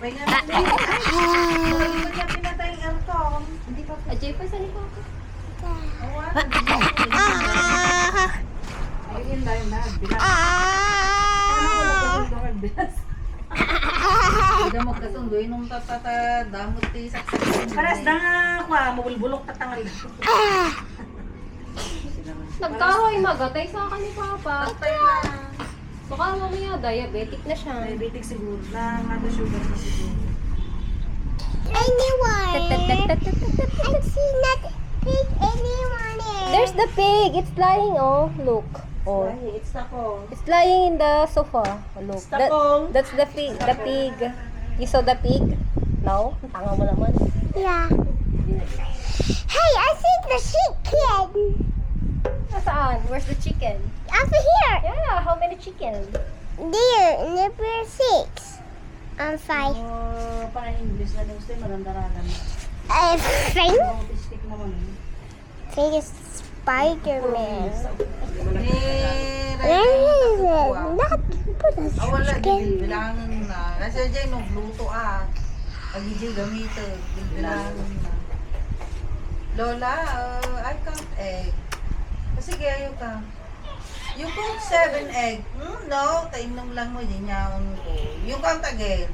Kaya hindi pa niya pinatay ang aircon. Hindi pa. Ajay pa sa likod ko. Ayun dahil na. Bilas. Ano ko nagbilas? Hindi mo kasundoy nung damot ti saksak. Pares na nga, mabulbulok tatangal. Nagkahoy magatay sa akin ni Papa. Patay na. Baka mamaya diabetic na siya. Diabetic siguro. Na nga to sugar na siguro. Anyone? I see not pig anyone here. There's the pig. It's lying, oh. Look. Oh. It's tako. It's lying in the sofa. Oh, look. Takong. That's the pig. The pig. You saw the pig? No? Tanga mo naman. Yeah. Hey, I see the chicken. Nasaan? Where's the chicken? Over here. Yeah, how many chickens? There, number 6. 5. Para English na gusto yung magandaragan. Frank? Autistic naman. Frank is Spider-Man. Eh, Not put a wala chicken. bilangan na. Kasi dyan nagluto Pag dyan gamito, bilangan na. Lola, I count egg. Kasi kaya ka. You count 7 egg. No, tainom lang mo din yaon ko. You count again.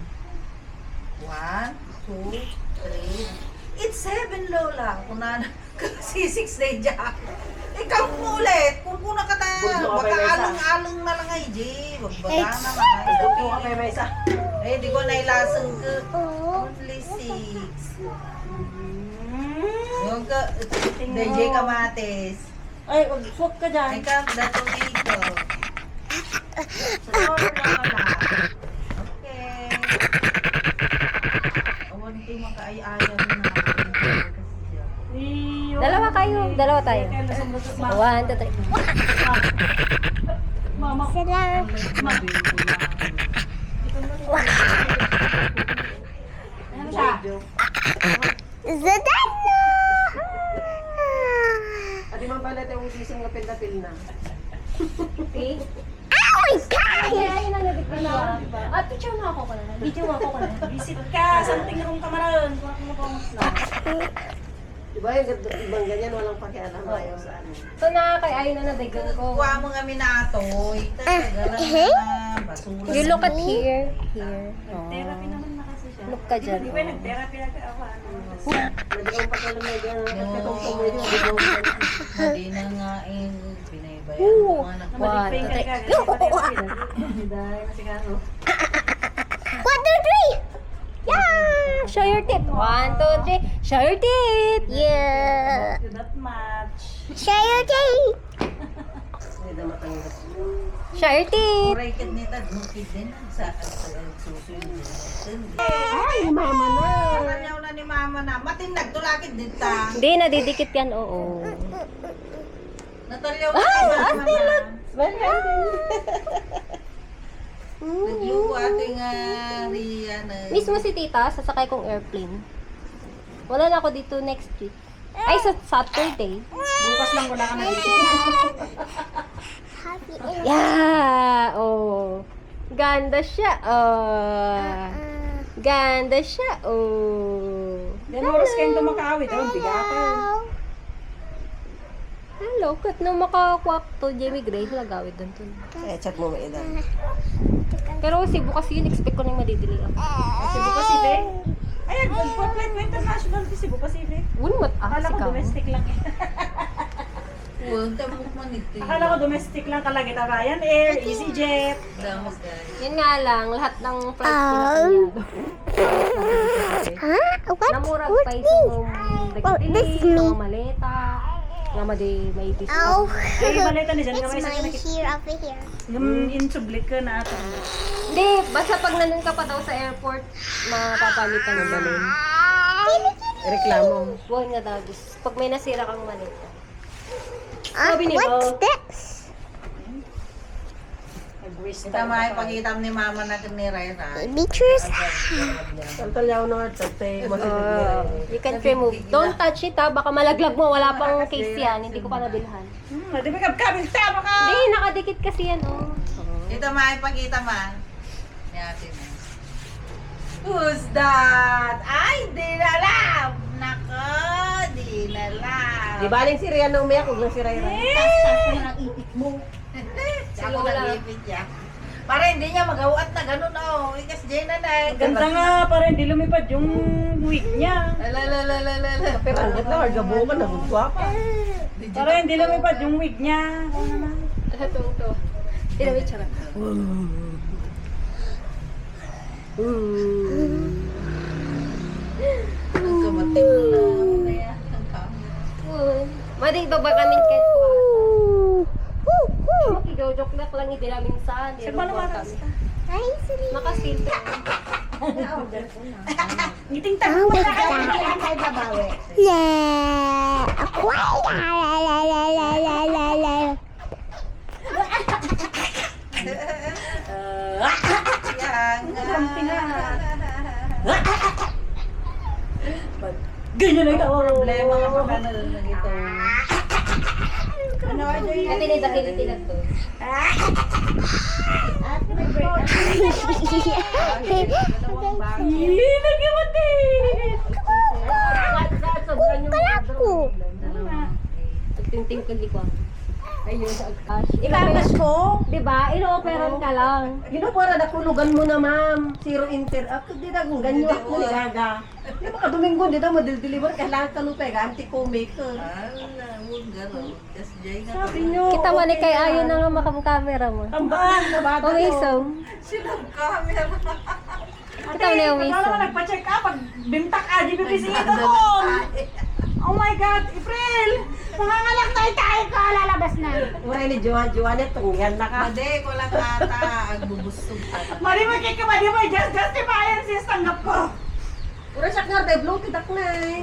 1, 2, 3. It's 7, Lola. Kunana, kasi 6 na dyan. Ikaw mo ulit. Kung kuna ka na. Baka along-along na lang ay, Jay. Bagbada na lang. Ito ka may isa. Eh, di ko nailasang ka. Oh. Only 6. Yung ka, DJ Kamates. Ay, swak ka I dyan. count the tomato. So, okay. Awan ito yung makaay-ayaw na. Dalawa kayo. Dalawa tayo. 1, 2, 3. Mama. Salam. Ano siya? Zadano! Adi man pala tayo sising nga pindapil na. See? Oh my God! Ay, nanabit ko na. At picture mo ako ko na. Video mo ako ko na. Visit ka, something rong kamaron. Kung ako mapangos na. Diba yung ibang ganyan, walang pakialam ayaw sa ano. So na kay ayun na nadagan ko. Kuha mo nga minatoy. Tagalan na. Basura. You look at here. Here. Oh. Therapy naman na kasi siya. Look ka dyan. Di ba nag-therapy na ako? Nagawang pakialam na dyan. Nagkatong tumoy yung Hindi na nga binabayan ko nga na. One, two, three. Dahil nasikaso. 1, 2, 3! Yeah! Show your teeth. 1, 2, 3. Show your teeth. Yeah! To that match. Share your teeth! Hindi na matanggap. Show your teeth. Rated nita, nukid din. Sa susunod din. Ay, mama na! Kanyaw na ni mama na. Matinag, tulakid din ta. Hindi, nadidikit yan. Oo. Natalyaw na ni mama na. Hmm. Nagluko ating Rian. Mismo si tita, sasakay kong airplane. Wala na ako dito next week. Ay, sa Saturday. Bukas lang wala ka na dito. Happy and Yeah! Oh. Ganda siya. Oh. Ganda siya. Oh. Then oras kayong tumakawit. Ayun, bigatan. Hello, kat nung makakwak to Jamie Gray, lagawid doon to. Eh, chat mo mailan. Pero Cebu kasi yun, expect ko na yung madidili ako. Cebu Pacific? Ayan, flight mo international to Cebu Pacific. Wunmat Akala ko ka. domestic lang eh. Huwag tabuk man ito. Akala ko domestic lang talaga. Ryanair, EasyJet. Damas guys. Yan nga lang, lahat ng flights pinapanyado. Huh? What? Namurag What's pa this? yung Oh, this nagdili, is me. mga maleta, nga madi may Oh. discount. Ay, baleta ni dyan. It's Kamay sa my kinakit. here over here. Yung insublik ka na ito. Hindi, basta pag nandun ka pa daw sa airport, mapapalitan ng balon. Reklamo. Buwan nga daw, just pag may nasira kang maleta. What's this? Kita makipagkita ni mama na ni Rera. Pictures? Tantalyaw na nga. Tate. You can remove. Don't touch it ha, baka malaglag mo, wala pang case yan, hindi ko pa nabilhan. Di ba kabing tama ka? Hindi, nakadikit kasi yan oh. Kita makipagkita man. Ni ate na. Who's that? Ay, di na alam. Nako, di na alam. Di baling si Rian na umiyak, huwag lang si Ray Ray. Sasas mo ng ipit mo. Si Lola. Para hindi niya magawat na ganun, oh. Ikas dyan na na. Ganda nga, para hindi lumipad yung wig niya. Ala. Pero ang ganda, hargabukan, nagugwapa. Para hindi lumipad yung wig niya. Ano naman? Ito. Tinawit siya. Ang kamating na. Mamaya, ang camera. Mading ba kami kahit ko Makigawjok lang hindi namin saan. Sa paano mataas ka? Ay, sorry. Nakasil. Ngiting tanong pa Ay, babawi. Yeah. Ako ay Yan. Ganyan na ikaw. Problema nga pa ba na ito? Ano ay doon? At tinidakiliti na to. Dalawang bagay. Kalako. Tingting ka di ko. Ayun sa agkas. Ikakas ko. Diba? Ino-operan ka lang. Ginupara na kulugan mo na, ma'am. Zero inter. Ako di na kung ganyo ako ni Gaga. Di ba kaduminggo, di na madil-deliver. Kailangan ka lupa, anti-co-maker. Ala, huwag gano'n. Kasi dyan nga. Sabi nyo. Kita mo ni kay ayon na nga makamkamera mo. Tambahan na bata. Uwisom. Sinong camera? Kita mo na yung Ikaw uwisom. naman nagpa-check up. Pag bintak ka, di bibisiita ko. Oh my God, April! Nangangalak tayo ko. Lalabas na. Uray ni Johan-Johanet, tungyan na ka. Made, ko lang ata. Ang bubusog ka. Mali mo kay kamali mo, just justify sis, tanggap ko. Uray siya nga, tayo bloated ako na eh.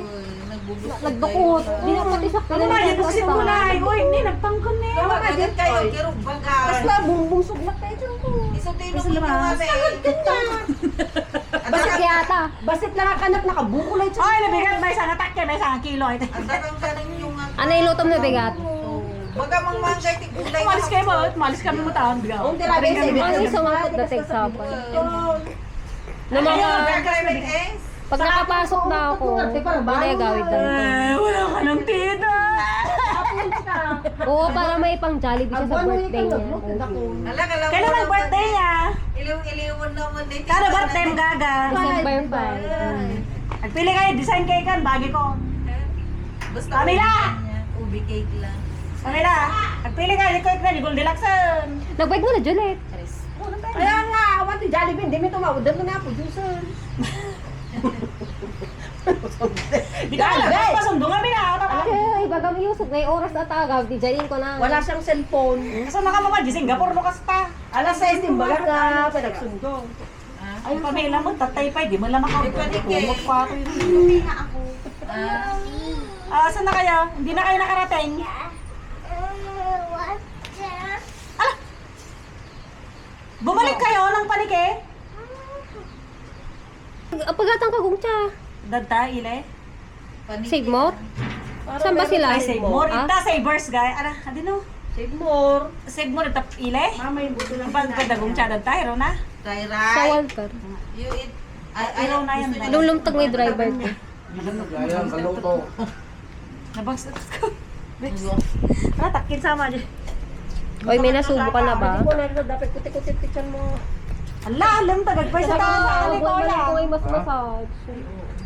Nagbubusog. Nagbukot. Di na pati sa Ano ba, yung kasi mo na, uy, hindi, nagtangkon na Tama yun. ka dyan kayo. Kirog baga. Basta bumbong suglak tayo dyan ko. Isutino mo nyo nga, be. Basit yata. Basit lang ang anak, nakabukulay siya. Oy, nabigat, may isang atak yan, may isang kilo. Ang darang galing yung Ano yung lutom na bigat? baga mang manggay tigulay. Malis kayo mo, malis kami mo taon. Ang tirabi sa ibig. Ano yung sumakot na tegsapan? Na Ano mga, yung private eggs? pag nakapasok na ako, hindi gawin lang to. Wala ka ng tita. Oo, para may pang Jollibee siya sa birthday niya. Ala, kala mo Kailan ang naman, birthday niya? Iliw-iliwan naman dito. Kada birthday mo gaga. December 5. Nagpili kayo, design cake kan, bagi ko. Basta Camila! ubi cake lang. Kamila, nagpili kayo, di cake na, di Goldilocsan. Nagbike mo na, Juliet. Kaya nga, awan ti Jollibee, hindi may tumawad. Dalo na po, producer. Di ka alam, pasundo nga mina. Ay, baga mo yung may oras na tagaw, di jayin ko na. Wala siyang cellphone. Kasama ka mama, di Singapore mo kasta. Alas 6 din baga ka, pinagsundo. Ay, pamila mo, tatay pa, di mo lang Di pa di cake. Kumot pa ako yun. Saan na kayo? Hindi na kayo nakarating. Bumalik kayo ng panike? Pagatang kagong siya. Dada, ile. Save more? Saan ba sila? Ay, save more. Ah? Ita, savers, guy. Ano, adino? Save more. Save more, ita, ile? Mama, yung buto lang. Pagkadagong siya, dada, hero na. Try Sa right. Walter. You eat. Ayaw na yan, ba? Lulumtag may driver ko. Ayan, kaluto. Nabagsat ko. Tara, takin sama dyan. Oy, may nasubukan na ba? Hindi ko na rin, dapat kutik-kutik picture mo. Ala, alam, tagagbay sa taas sa ali ko Huwag ya. ko ay mas massage.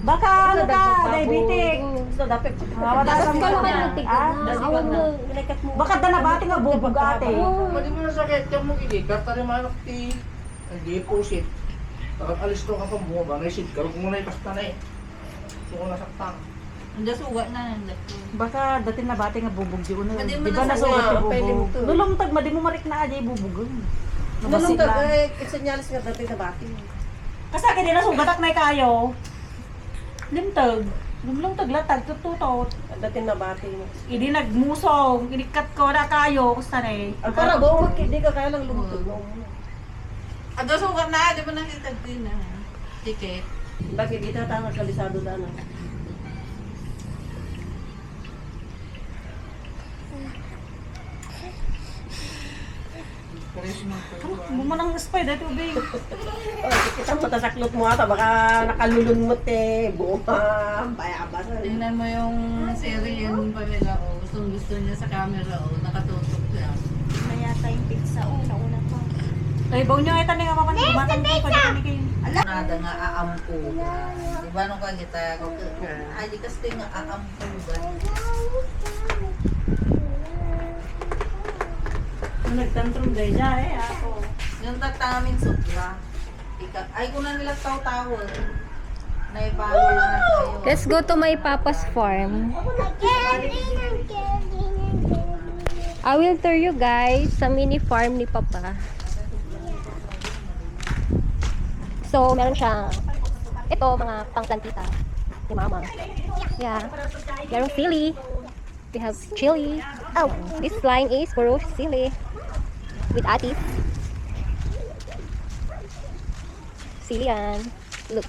Baka ano ka, diabetic. So, dapat kutik-kutik. Wala Tapos sa ka lang kayo nagtignan na. Awan mo. Nilikat mo. Baka danabati nga bubugate. Pwede mo na sakit, kaya mo ilikat, tali manok ti. Hindi po sit. Takot alis to ka pa mo ba? Naisit ka, kung muna ikasta na eh. So kung nasaktan. Hindi suga na. Baka dati nabati nga bubug di uno. Madi mo Di ba na nasugat sa- yung pwede mo bubog? to. Nulungtag, madi mo marik na aja yung bubog. Nulong ka, isenyalis nga dati na bati. Kasi akin din nasugat ak na kayo. Limtag. Lumlungtag latag, tututot. Dati na bati mo. Hindi nagmusong, inikat ko na kayo. Kusta na eh. Ang para ba, hindi ka kaya lang lumutog mo. Ado suga na. Di ba nakita din na? Ticket. Bakit dito tanga kalisado na ano? Pares mo to. Bumanang spy dahil tubig. Oh, kita mo tasaklot mo ata, baka nakalulunmot eh. Buong bayabas. Tingnan mo yung serie yun, Pamela, oh. Gustong gusto niya sa camera, oh. Nakatutok siya. Mayata yung pizza. Una pa. Ay, baw niyo ay tanong nga papan. Bumatang ko pa dyan kayo. Nada nga aampugan. Diba nung kagita, ay di kasi nga aampugan. Nagtantrum dahil dyan eh. Ako. Yung tatamin sobra. Ay kung na nila tawtawon. Naipalo lang na tayo. Let's go to my papa's farm. I will tour you guys sa mini farm ni Papa. So, meron siyang ito, mga pangplantita ni Mama. Yeah. Merong sili. We have chili. Oh, this line is for sili. With atis. Sili yan. Look.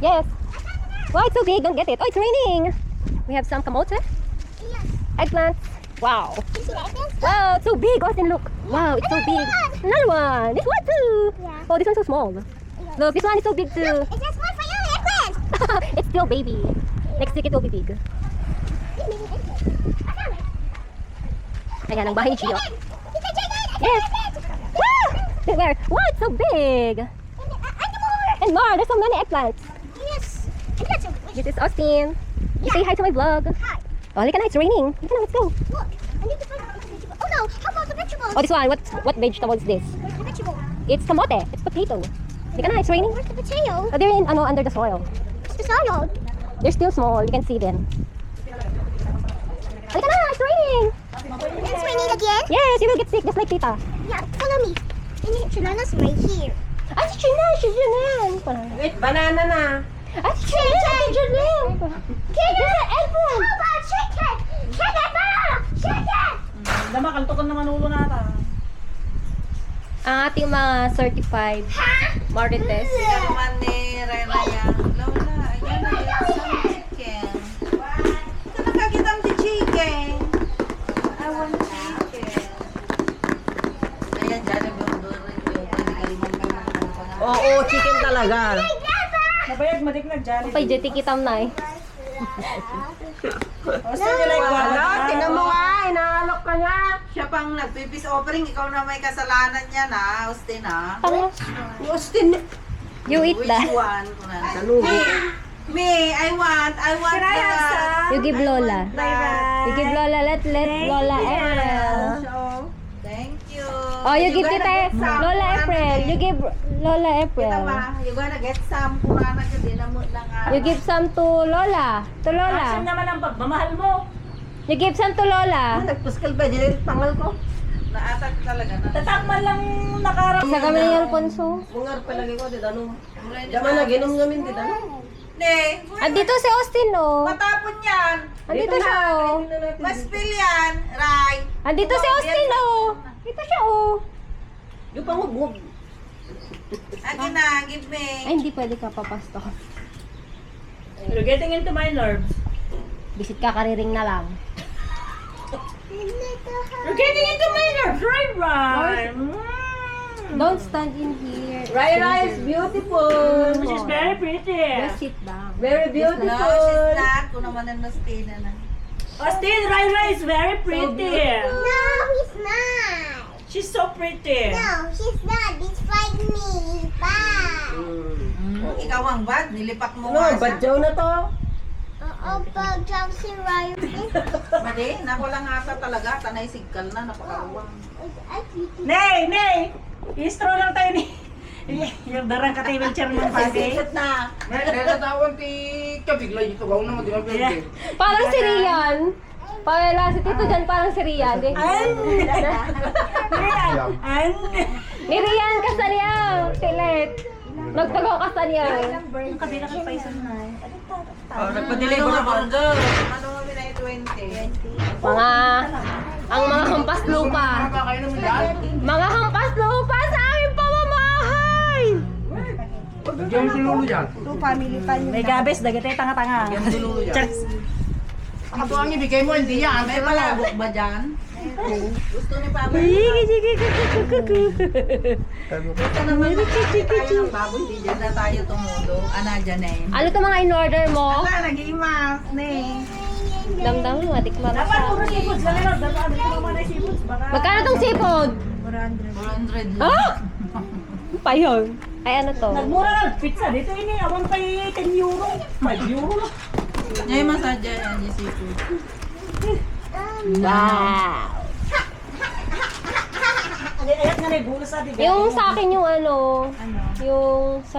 Yes. Wow, it's so big. Don't get it. Oh, it's raining. We have some kamote. Eggplants. Wow. Wow, it's so big. Austin, look. Wow, it's so big. Another one. This one too. Yeah. Oh, this one's so small. Look, this one is so big too. It's just one for you, eggplant. It's still baby. Next week it will be big. Ayan, ang bahay ni Gio. Yes. Woo! Where? Wow, it's so big. And more. There's so many eggplants. Yes. This is Austin. You say hi to my vlog. Hi. Oh, look, it's raining. Let's go. Look. I need to find the vegetable. Oh no, how about the vegetables? Oh, this one. What vegetable is this? Where's the vegetable? It's kamote. It's potato. Look, it's raining. Where's the potato? Oh, they're in under the soil. Where's the soil? They're still small. You can see them. Look, it's raining. It's raining again? Yes, you will get sick just like Tita. Yeah, follow me. And Shalana's right here. Ah, si Janelle. Wait, banana na. Ah, si Janelle. Chicken! How about chicken? Chicken! Chicken! Dama, kaltukan naman ulo nata. Ang ating mga certified Marites. Sila naman ni Raya. Lola, ayan na get some chicken. Ito nakakitang di chicken. I want chicken. Ayan, dyan yung doon rin yung pagkaliman ka na. Oo, chicken talaga. Nabayag madik dyan. Pay, jeti kitam na eh. O, still you like Wala, what? tingnan mo nga, inaalok ka niya. Siya pang nag-peace offering, ikaw na may kasalanan niya na, Austin ha. Pang, Austin, you eat Which that. one? salubo. Me, I want the... You give Lola. You give Lola, let Lola April. Thank you. Oh, you give gonna Tita get some. Lola Kurana April. din. You give Lola Kita April. ba? You gonna get some. Kurana ka din na mo lang. You give some to Lola. To Action Lola. naman ang pagmamahal mo. You give some to Lola. Nagpuskal ba? Diyan yung pangal ko. Naatak talaga na. Tatakman lang nakarap. Isa kami ni Alfonso. Mungar palagi ko, di tanong. Diyan na, ginom namin, di tanong. Ne, Andito si Austin, oh. matapon yan. Andito siya, oh. Maspil yan. Ray. Andito si Austin, oh. Dito siya, oh. Yung pangubog. Akin na, give me. Ay, hindi pwede ka papasto. You're getting into my nerves. Bisit ka, kariring na lang. You're getting into my nerves, right? Don't stand in here. Rai is beautiful. She's very pretty. Just sit down. Very No, beautiful. she's not. Kung naman ang nastina na. Austin, Rai is very pretty. No, he's not. She's so pretty. No, he's not. He's fighting me. He's bad. Ikaw ang bad. Nilipak mo No, nga siya. badyaw na to. Pag si Ryan. Mali, nako lang ata talaga. Tanay sigkal na, napakaruwang. Nay! Istro lang tayo ni... Yung darang ka tayo wheelchair ng pati. na. May natawan ti kabigla ito. Gawin naman din ang pwede. Parang si Rian. Pawela si Tito dyan, parang si Rian. Eh. Ni Rian kasaniyaw. Tilet. Nagtagaw kasaniyaw. Yung kabila kang paisan na eh. Oh, nagpa-deliver Ano ako. burger? Ano mo na 20? Ang mga hampas lupa. Nakakain naman yan. Mga hampas lupa sa aming pamamahay. Bigyan mo si Lulu yan. May gabes, dagatay tanga-tanga. Bigyan mo si Lulu yan. Cheers. Ako ang ibigay mo, hindi yan. May palabok ba dyan? Gusto ni Papa. Gusto naman tayo ng baboy. Hindi dyan na tayo tumulo. Dyan na yun. Ano to mga in-order mo? Wala, nag-iimas. Damdam mo, matikman na Dapat sa puro seafoods. Dali na, dapat naman na seafoods. Baka... Magkano tong seafood? 400 lang. Ah! Pa yun? Ay ano to? Nagmura lang, pizza. Dito ini, awang kay 10 euro. 5 euro lang. Ngayon masadya yan yung seafood. Wow! Ayat nga na, bulas sa diba? Yung sa akin yung ano, yung sa,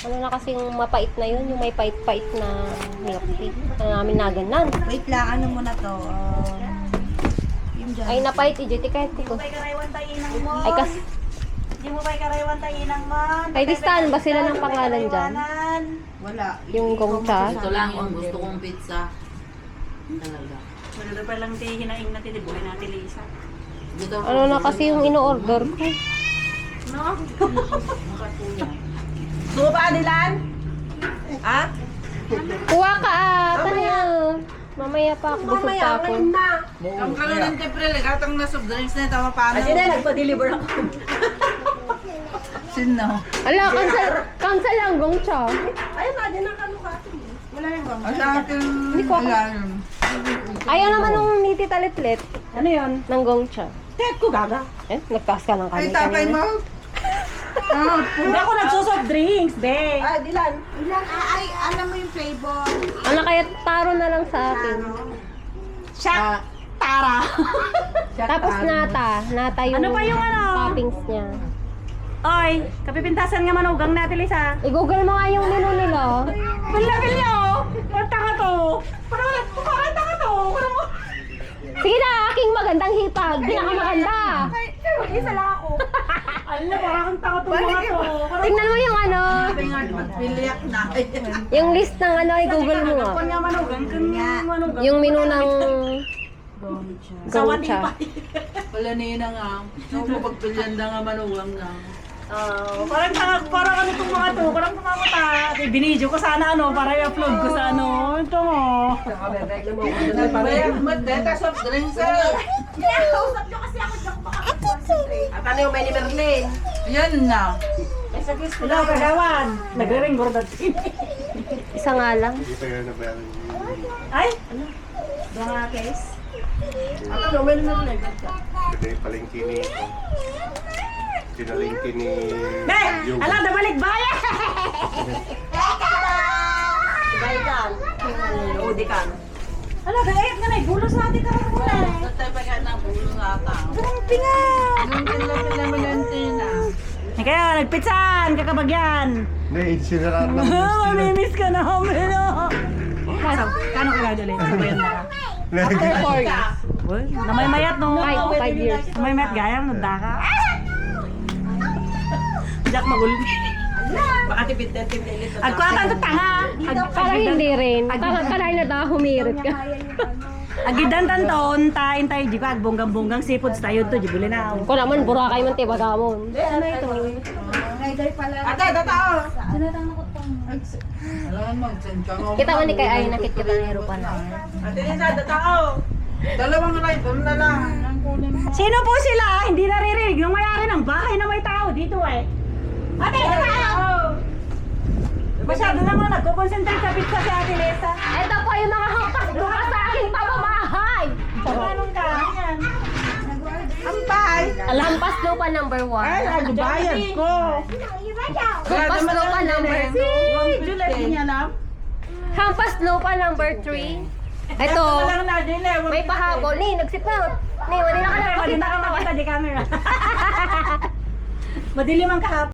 ano na kasing mapait na yun, yung may pait-pait na milk tea. Ano namin naganan. Wait lang, ano muna to? Yung dyan. Ay napait, ijeti kahit ko. May karaywan tayo inang mo. Ay kas, Hindi mo may karaywan tayo inang mo. ay distan ba sila ng pangalan dyan? Wala. Yung Gongcha? Ito lang yung gusto kong pizza. Talaga. Wala pa lang tayo hinaing natin, di buhay natin Lisa. Ano na kasi yung ino-order ko? No? Gusto pa, Dilan? Ha? Kuha ka tanya. Mamaya pa ako, busog Mamaya, pa ako. ngayon na. Ang kalunan tempre, gatang na soft drinks na tama paano? Kasi na, nagpa-deliver ako. Sino? Ala, cancel lang Gongcha. Ayun na, din ang kalukatin. Wala yung bang. Ang sa akin, Hindi ko ako. alam. Ayaw naman nung niti talitlit Ano yun? ng Gongcha. Tet ko gaga. Eh, nagtaas ka ng Ay, kamay tapay kanina. mo. Ah, Hindi ako nagsosoft drinks, be. Ah, Dilan. ay, alam mo yung flavor. Ano kaya taro na lang sa akin. Shak. Tara. Tapos nata yung Ano pa yung ano? toppings niya. Oy, kapipintasan nga manugang natin Lisa. I-google mo nga yung menu nila. Malaki niyo. Ang tanga to. Parang tanga to. Parang Sige na, aking magandang hipag. Pinakamaganda. isa lang ako. Alam na, parang ang tanga to mga to. Parang Tingnan mo yung ano, Sabi nga, magpiliyak na. yung list ng ano, i-google mo nga. nga manugang. Kung manugang. Yung menu ng Sawan di Gongcha. pa. Wala niya nga. So, pagpilyan na nga manulang na. Parang ano itong mga to, parang tumamata. Binidyo ko sana ano, para i-upload ko sa ano. Ito mo. Magdeta soft drinks eh. At ano yung may ni Merlin? Yan na. Hello, kagawan. Nagre-ring gordat. Isa nga lang. Ay, ano? Mga case. At ano, may ni Merlin? Pwede palengke ni ito. Pinalengke ni Be! Ala, nabalik bayan! Baikan. Udikan. Ala, gayat nga na, bulos natin karang muna. Tatay pa ka na bulo nga ata. Grabe nga! Anong pila na. Kaya, nagpitsan, kakabagyan. Hindi, sinaraan ng Mamimiss ka namin, no? Kano ka nga ulit? Sabayan na ka. After 4 years. Namay mayat, no? 5 years. Namay mayat, gayang, nagdaka. Jack magulbi. Baka tipid-tipid. Agkwatan to tanga. Parang hindi rin. Parang kalay na daw humirit ka. Agidan tanton, tain tayo, di ko agbonggang-bonggang seafoods tayo to, di buli na. Kung naman, burakay man tibagamon. Ano ito? Ate, tatao. Alam mo, mag-send ka nga. Kita man ni kay ay nakit kita ni Rupa na. Ate, Lisa, tatao. Dalawang rifle na lang. Ang kunin mo. Sino po sila? Hindi naririnig ng may-ari ng bahay na may tao dito eh. Ate, tao! Masyado naman nagko-concentrate sa pizza si Ate Lesa. Ito po yung mga hampas buka sa aking pamamahay. Anong ka? Yan. Ampay. Hampas lupa number 1. Nagbayad ko. Hampas lupa number 2. Juliet, hindi niya alam. Hampas lupa number 3. Ito, Walang na din eh. may pahabol. Ni, nagsipot. Ni, wala ka na Madina ka makita di camera. Madilim ang kahapon.